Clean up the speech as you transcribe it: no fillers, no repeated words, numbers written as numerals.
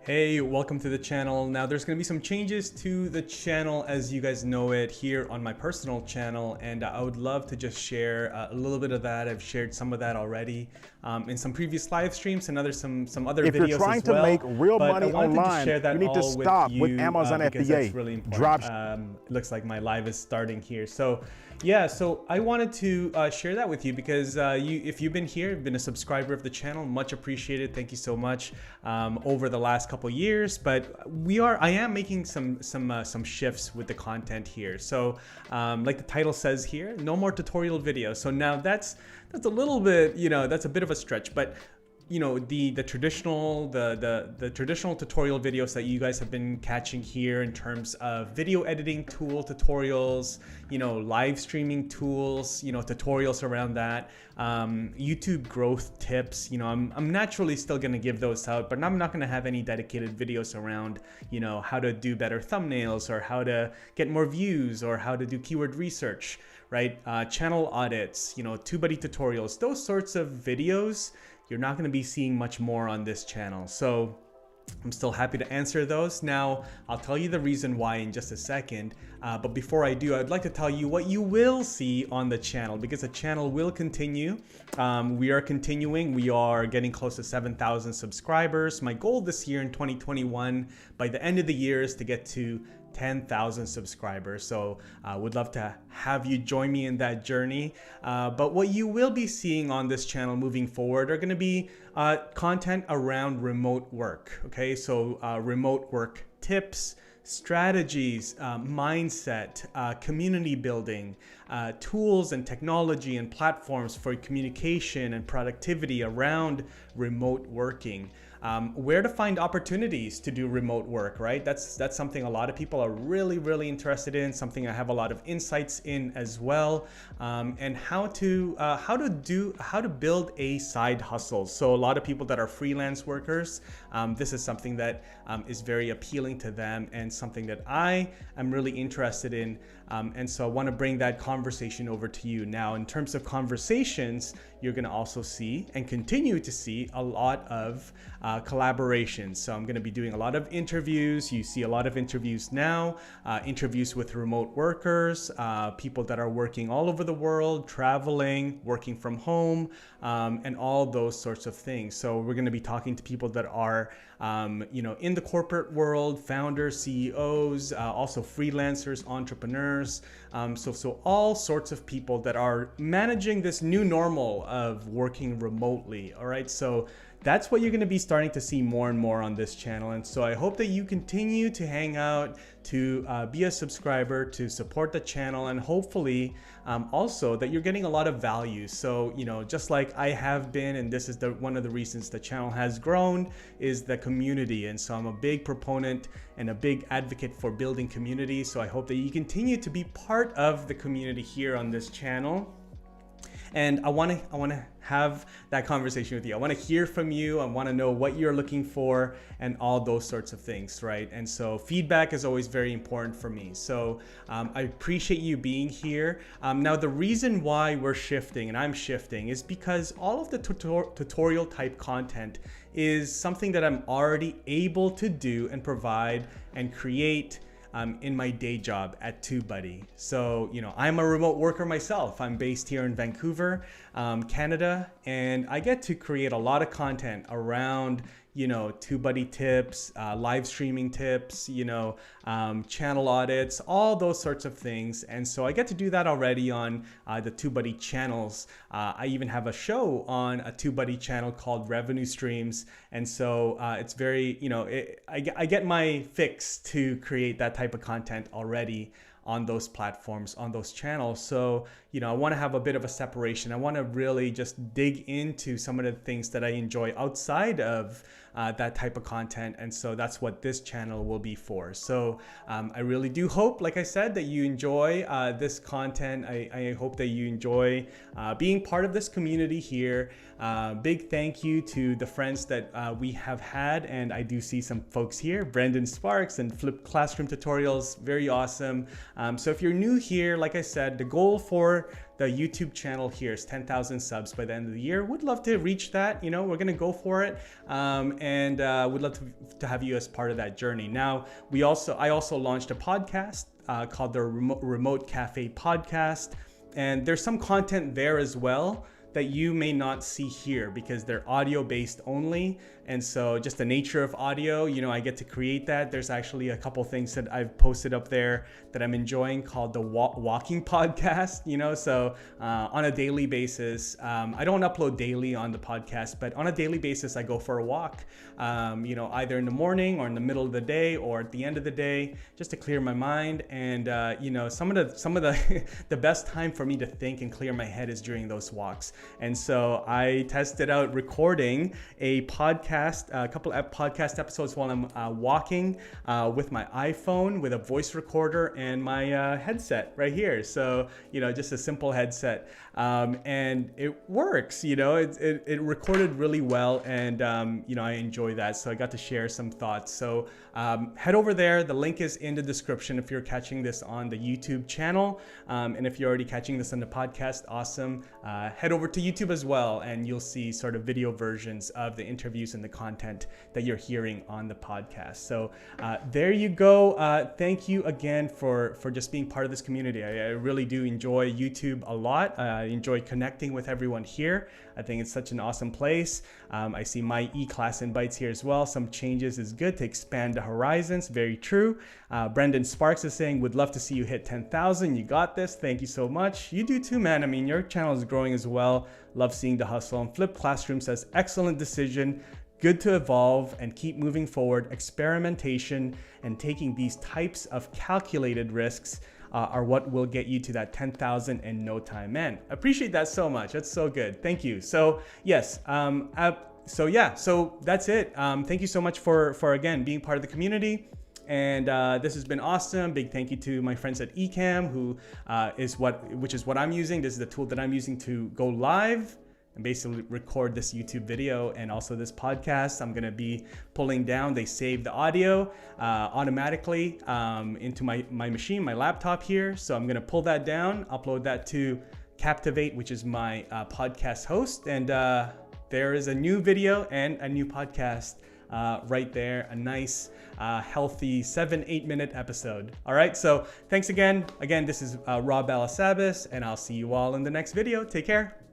Hey, welcome to the channel. Now there's going to be some changes to the channel as you guys know it here on my personal channel, and I would love to just share a little bit of that. I've shared some of that already in some previous live streams and some other videos as well. If you're trying to make real money online, share that you need to stop with Amazon because FBA. that's really important. Looks like my live is starting here. So yeah, so I wanted to share that with you because if you've been here, been a subscriber of the channel, much appreciated. Thank you so much over the last couple years. But I am making some shifts with the content here. So like the title says here, no more tutorial videos. So now that's a little bit, that's a bit of a stretch, but the traditional tutorial videos that you guys have been catching here in terms of video editing tool tutorials, live streaming tools, tutorials around that, YouTube growth tips, I'm naturally still going to give those out, but I'm not going to have any dedicated videos around, how to do better thumbnails or how to get more views or how to do keyword research, right? Channel audits, TubeBuddy tutorials, those sorts of videos. You're not going to be seeing much more on this channel. So I'm still happy to answer those. Now, I'll tell you the reason why in just a second. But before I do, I'd like to tell you what you will see on the channel, because the channel will continue. We are continuing. We are getting close to 7,000 subscribers. My goal this year in 2021, by the end of the year, is to get to 10,000 subscribers. So I would love to have you join me in that journey. But what you will be seeing on this channel moving forward are going to be content around remote work. Okay, so remote work tips, strategies, mindset, community building, tools and technology and platforms for communication and productivity around remote working. Where to find opportunities to do remote work, right? That's something a lot of people are really interested in, something I have a lot of insights in as well, and how to build a side hustle. So a lot of people that are freelance workers, this is something that is very appealing to them and something that I am really interested in. And so I want to bring that conversation over to you. Now, in terms of conversations, you're going to also see and continue to see a lot of collaborations. So I'm going to be doing a lot of interviews. You see a lot of interviews now, interviews with remote workers, people that are working all over the world, traveling, working from home, and all those sorts of things. So we're going to be talking to people that are in the corporate world, founders, CEOs, also freelancers, entrepreneurs. So all sorts of people that are managing this new normal of working remotely. All right. So that's what you're going to be starting to see more and more on this channel. And so I hope that you continue to hang out, to be a subscriber, to support the channel, and hopefully also that you're getting a lot of value. So, just like I have been, and this is one of the reasons the channel has grown, is the community. And so I'm a big proponent and a big advocate for building community. So I hope that you continue to be part of the community here on this channel. And I want to have that conversation with you. I want to hear from you. I want to know what you're looking for and all those sorts of things, right? And so feedback is always very important for me. So I appreciate you being here. Now, the reason why we're shifting and I'm shifting is because all of the tutorial type content is something that I'm already able to do and provide and create in my day job at TubeBuddy. So, I'm a remote worker myself. I'm based here in Vancouver, Canada, and I get to create a lot of content around, TubeBuddy tips, live streaming tips, channel audits, all those sorts of things. And so I get to do that already on the TubeBuddy channels. I even have a show on a TubeBuddy channel called Revenue Streams. And so it's very, I get my fix to create that type of content already on those platforms, on those channels. So, I want to have a bit of a separation. I want to really just dig into some of the things that I enjoy outside of that type of content. And so that's what this channel will be for. So I really do hope, like I said, that you enjoy this content. I hope that you enjoy being part of this community here. Big thank you to the friends that we have had. And I do see some folks here, Brendan Sparks and Flip Classroom Tutorials, very awesome. So if you're new here, like I said, the goal for the YouTube channel here is 10,000 subs by the end of the year. Would love to reach that. You know, we're going to go for it. And would love to have you as part of that journey. Now, I also launched a podcast called the Remote Cafe Podcast. And there's some content there as well that you may not see here because they're audio based only. And so just the nature of audio, you know, I get to create that. There's actually a couple things that I've posted up there that I'm enjoying called the walking podcast, you know, so on a daily basis, I don't upload daily on the podcast, but on a daily basis, I go for a walk, you know, either in the morning or in the middle of the day or at the end of the day, just to clear my mind. And, you know, some of the, the best time for me to think and clear my head is during those walks. And so I tested out recording a podcast, a couple of podcast episodes while I'm walking with my iPhone with a voice recorder and my headset right here. So, you know, just a simple headset. And it works, you know, it recorded really well. And, you know, I enjoy that. So I got to share some thoughts. So head over there. The link is in the description if you're catching this on the YouTube channel. And if you're already catching this on the podcast, awesome. Head over to YouTube as well, and you'll see sort of video versions of the interviews and the content that you're hearing on the podcast. So there you go. Thank you again for just being part of this community. I really do enjoy YouTube a lot. I enjoy connecting with everyone here. I think it's such an awesome place. I see my e-class invites here as well. Some changes is good to expand the horizons. Very true. Brendan Sparks is saying, would love to see you hit 10,000. You got this. Thank you so much. You do too, man. I mean, your channel is growing as well. Love seeing the hustle. And Flip Classroom says, excellent decision. Good to evolve and keep moving forward. Experimentation and taking these types of calculated risks are what will get you to that 10,000 in no time. Man, appreciate that so much. That's so good. Thank you. So yes, so that's it. Thank you so much for again being part of the community. And this has been awesome. Big thank you to my friends at Ecamm, which is what I'm using. This is the tool that I'm using to go live and basically record this YouTube video and also this podcast. I'm gonna be pulling down, they save the audio automatically into my machine, my laptop here. So I'm gonna pull that down, upload that to Captivate, which is my podcast host. And there is a new video and a new podcast right there, a nice, healthy 7-8 minute episode. All right, so thanks again. Again, this is Rob.balasabas, and I'll see you all in the next video. Take care.